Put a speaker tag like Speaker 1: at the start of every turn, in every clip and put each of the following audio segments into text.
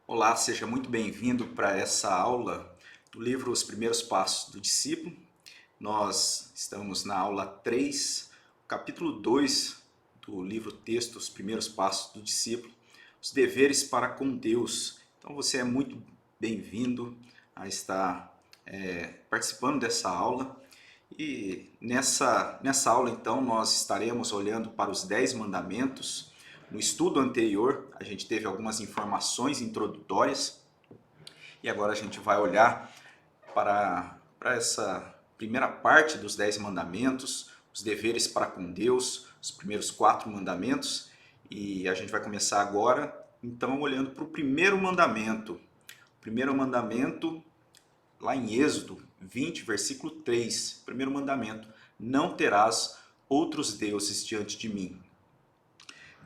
Speaker 1: Olá, seja muito bem-vindo para essa aula do livro Os Primeiros Passos do Discípulo. Nós estamos na aula 3, capítulo 2 do livro texto Os Primeiros Passos do Discípulo, os deveres para com Deus. Então você é muito bem-vindo a estar participando dessa aula. E nessa aula, então, nós estaremos olhando para os 10 mandamentos. No estudo anterior, a gente teve algumas informações introdutórias e agora a gente vai olhar para essa primeira parte dos 10 mandamentos, os deveres para com Deus, os primeiros 4 mandamentos. E a gente vai começar agora, então, olhando para o primeiro mandamento. O primeiro mandamento lá em Êxodo 20, versículo 3, primeiro mandamento: não terás outros deuses diante de mim.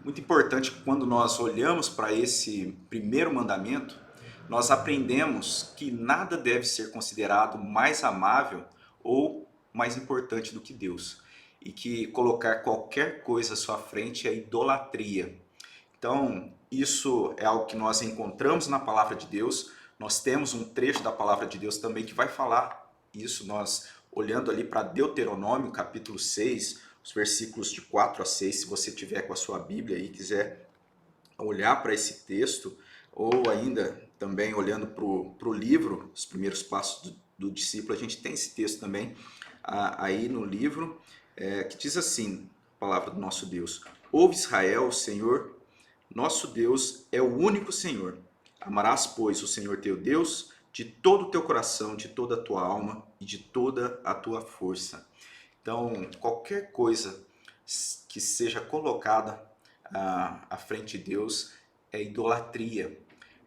Speaker 1: Muito importante que quando nós olhamos para esse primeiro mandamento, nós aprendemos que nada deve ser considerado mais amável ou mais importante do que Deus, e que colocar qualquer coisa à sua frente é idolatria. Então, isso é algo que nós encontramos na palavra de Deus. Nós temos um trecho da palavra de Deus também que vai falar isso. Nós olhando ali para Deuteronômio, capítulo 6, os versículos de 4 a 6, se você tiver com a sua Bíblia e quiser olhar para esse texto, ou ainda também olhando para o livro, os primeiros passos do discípulo, a gente tem esse texto também aí no livro, que diz assim, a palavra do nosso Deus: ouve Israel, o Senhor nosso Deus é o único Senhor. Amarás, pois, o Senhor teu Deus de todo o teu coração, de toda a tua alma e de toda a tua força. Então, qualquer coisa que seja colocada à frente de Deus é idolatria.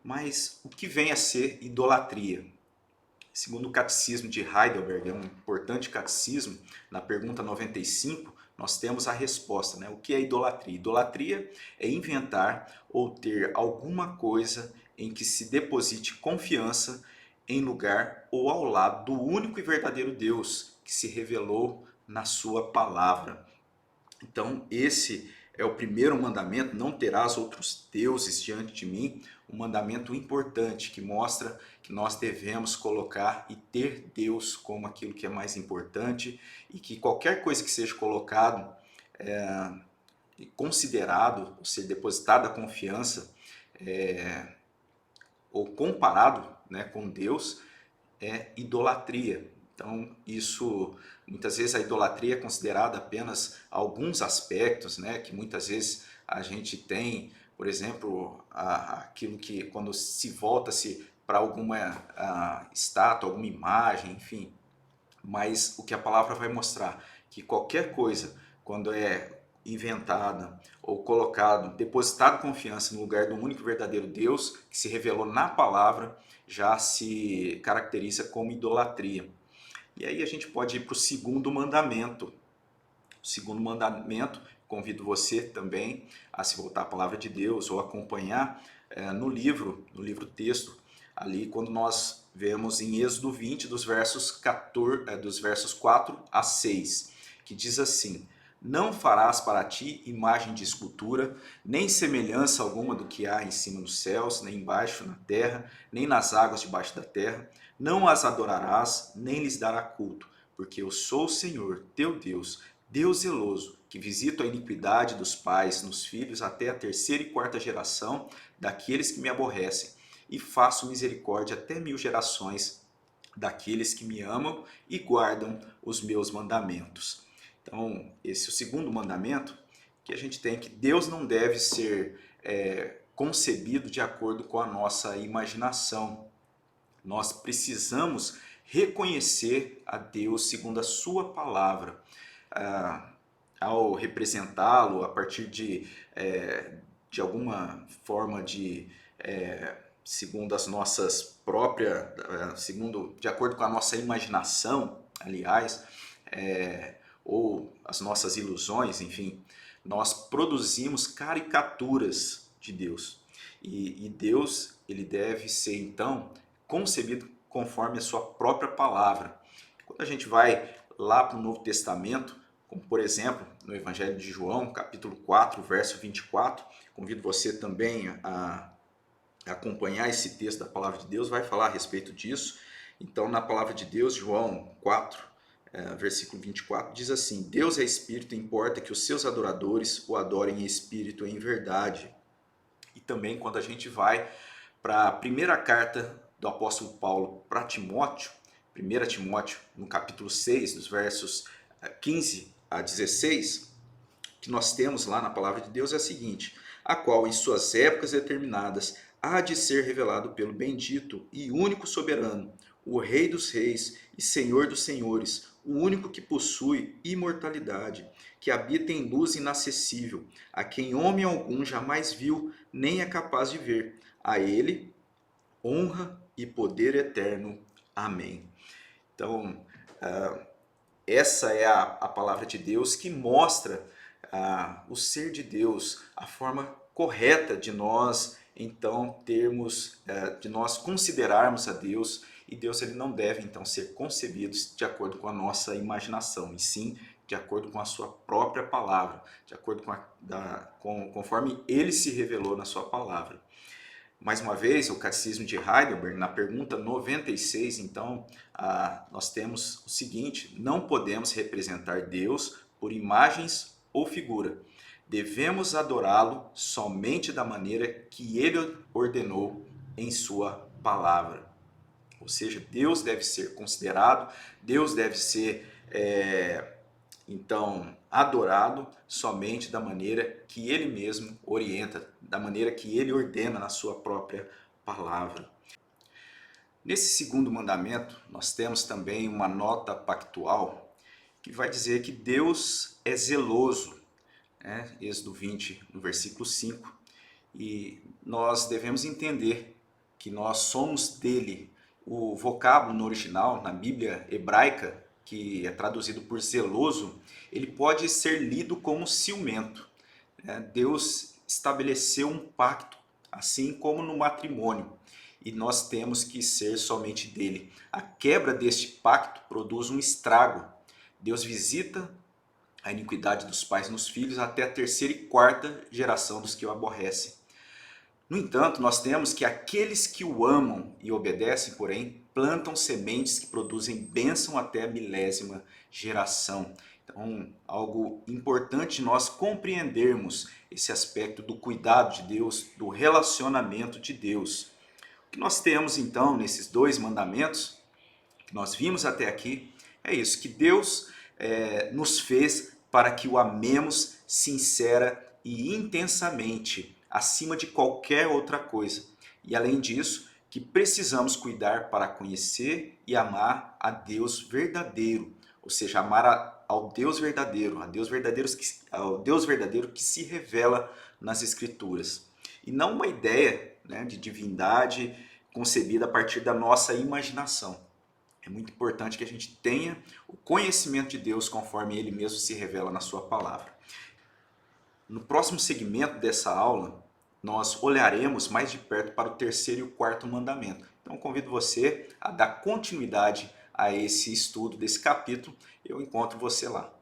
Speaker 1: Mas o que vem a ser idolatria? Segundo o Catecismo de Heidelberg, é um importante catecismo, na pergunta 95, nós temos a resposta, né? O que é idolatria? Idolatria é inventar ou ter alguma coisa em que se deposite confiança em lugar ou ao lado do único e verdadeiro Deus que se revelou na sua palavra. Então, esse é o primeiro mandamento: não terás outros deuses diante de mim. Um mandamento importante que mostra que nós devemos colocar e ter Deus como aquilo que é mais importante, e que qualquer coisa que seja colocado e considerado, ou seja, depositada a confiança ou comparado, né, com Deus, é idolatria. Então, isso, muitas vezes a idolatria é considerada apenas alguns aspectos, né, que muitas vezes a gente tem, por exemplo, aquilo que quando se volta-se para alguma estátua, alguma imagem, enfim. Mas o que a palavra vai mostrar, que qualquer coisa, quando é inventada ou colocado, depositado confiança no lugar do único e verdadeiro Deus, que se revelou na palavra, já se caracteriza como idolatria. E aí a gente pode ir para o segundo mandamento. O segundo mandamento, convido você também a se voltar à palavra de Deus ou acompanhar no livro texto, ali quando nós vemos em Êxodo 20, dos versos 4 a 6, que diz assim: não farás para ti imagem de escultura, nem semelhança alguma do que há em cima nos céus, nem embaixo na terra, nem nas águas debaixo da terra. Não as adorarás, nem lhes dará culto, porque eu sou o Senhor, teu Deus, Deus zeloso, que visita a iniquidade dos pais nos filhos até a terceira e quarta geração daqueles que me aborrecem, e faço misericórdia até 1000 gerações daqueles que me amam e guardam os meus mandamentos. Então, esse é o segundo mandamento que a gente tem, que Deus não deve ser concebido de acordo com a nossa imaginação. Nós precisamos reconhecer a Deus segundo a sua palavra. Ao representá-lo a partir de alguma forma segundo as nossas próprias, de acordo com a nossa imaginação, aliás, ou as nossas ilusões, enfim, nós produzimos caricaturas de Deus. E Deus, ele deve ser então concebido conforme a sua própria palavra. Quando a gente vai lá para o Novo Testamento, como por exemplo no Evangelho de João, capítulo 4, verso 24, convido você também acompanhar esse texto da palavra de Deus, vai falar a respeito disso. Então, na palavra de Deus, João 4, versículo 24, diz assim: Deus é espírito, importa que os seus adoradores o adorem em espírito e em verdade. E também quando a gente vai para a primeira carta do apóstolo Paulo para Timóteo, 1 Timóteo, no capítulo 6, dos versos 15 a 16, que nós temos lá na palavra de Deus é a seguinte: a qual em suas épocas determinadas há de ser revelado pelo bendito e único soberano, o Rei dos reis e Senhor dos senhores, o único que possui imortalidade, que habita em luz inacessível, a quem homem algum jamais viu nem é capaz de ver. A ele honra e poder eterno. Amém. Então, essa é a palavra de Deus que mostra o ser de Deus, a forma correta de nós então termos, de nós considerarmos a Deus, e Deus ele não deve então ser concebido de acordo com a nossa imaginação, e sim de acordo com a sua própria palavra, de acordo conforme ele se revelou na sua palavra. Mais uma vez, o Catecismo de Heidelberg, na pergunta 96, então, nós temos o seguinte: não podemos representar Deus por imagens ou figura. Devemos adorá-lo somente da maneira que ele ordenou em sua palavra. Ou seja, Deus deve ser considerado, Deus deve ser então adorado somente da maneira que ele mesmo orienta, da maneira que ele ordena na sua própria palavra. Nesse segundo mandamento, nós temos também uma nota pactual que vai dizer que Deus é zeloso, né? Êxodo 20, no versículo 5, e nós devemos entender que nós somos dele. O vocábulo no original, na Bíblia hebraica, que é traduzido por zeloso, ele pode ser lido como ciumento. Deus estabeleceu um pacto, assim como no matrimônio, e nós temos que ser somente dele. A quebra deste pacto produz um estrago. Deus visita a iniquidade dos pais nos filhos até a terceira e quarta geração dos que o aborrecem. No entanto, nós temos que aqueles que o amam e obedecem, porém, plantam sementes que produzem bênção até a milésima geração. Então, algo importante nós compreendermos esse aspecto do cuidado de Deus, do relacionamento de Deus. O que nós temos então nesses dois mandamentos, que nós vimos até aqui, é isso, que Deus nos fez para que o amemos sincera e intensamente, acima de qualquer outra coisa. E além disso, que precisamos cuidar para conhecer e amar a Deus verdadeiro, ou seja, amar ao Deus verdadeiro, ao Deus verdadeiro que se revela nas Escrituras. E não uma ideia, né, de divindade concebida a partir da nossa imaginação. É muito importante que a gente tenha o conhecimento de Deus conforme Ele mesmo se revela na sua palavra. No próximo segmento dessa aula, nós olharemos mais de perto para o terceiro e o quarto mandamento. Então convido você a dar continuidade a esse estudo desse capítulo. Eu encontro você lá.